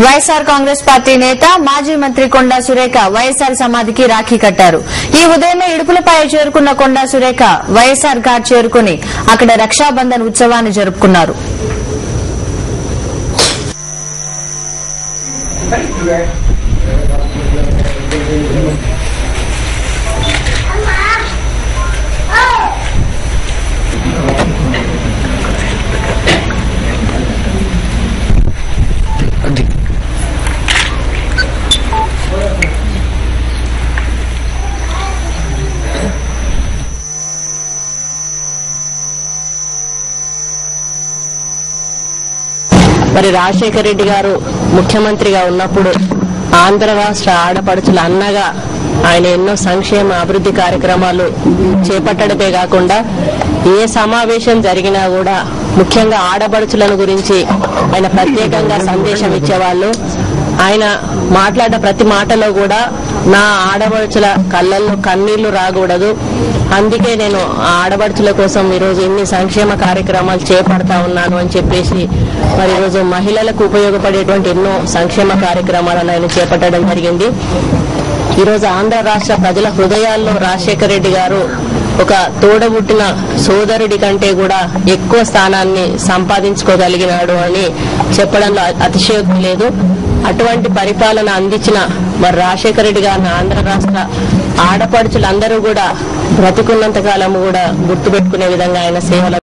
YSR Congress party నేత మాజీ మంత్రి కొండా సురేఖ వైఎస్ఆర్ సమాధికి రాఖీ కట్టారు. ఈ ఉదయమే ఇడుపులపై చేరుకున్న కొండా సురేఖ వైఎస్ఆర్ ఘాట్ చేరుకుని అక్కడ రక్షాబంధన్ ఉత్సవాన్ని జరుపుకున్నారు. మరి రాజశేఖర రెడ్డి గారు ముఖ్యమంత్రిగా ఉన్నప్పుడు ఆంధ్ర రాష్ట్ర ఆడపడుచుల అన్నగా ఆయన ఎన్నో సంక్షేమ అభివృద్ధి కార్యక్రమాలు చేపట్టడమే కాకుండా ఏ సమావేశం జరిగినా కూడా ముఖ్యంగా ఆడపడుచులను గురించి ఆయన ప్రత్యేకంగా సందేశం ఇచ్చేవాళ్ళు. ఆయన మాట్లాడిన ప్రతి మాటలో కూడా నా ఆడపడుచుల కళ్ళల్లో కన్నీళ్లు రాకూడదు, అందుకే నేను ఆడపడుచుల కోసం ఈరోజు ఇన్ని సంక్షేమ కార్యక్రమాలు చేపడతా ఉన్నాను అని చెప్పేసి మరి ఈరోజు మహిళలకు ఉపయోగపడేటువంటి ఎన్నో సంక్షేమ కార్యక్రమాలను ఆయన చేపట్టడం జరిగింది. ఈరోజు ఆంధ్ర రాష్ట్ర ప్రజల హృదయాల్లో రాజశేఖర రెడ్డి గారు ఒక తోడబుట్టిన సోదరుడి కంటే కూడా ఎక్కువ స్థానాన్ని సంపాదించుకోగలిగినాడు అని చెప్పడంలో అతిశయోక్తి లేదు. అటువంటి పరిపాలన అందించిన మరి రాజశేఖర రెడ్డి గారిని ఆంధ్ర రాష్ట్ర ఆడపడుచులందరూ కూడా బ్రతికున్నంత కాలము కూడా గుర్తుపెట్టుకునే విధంగా ఆయన సేవలు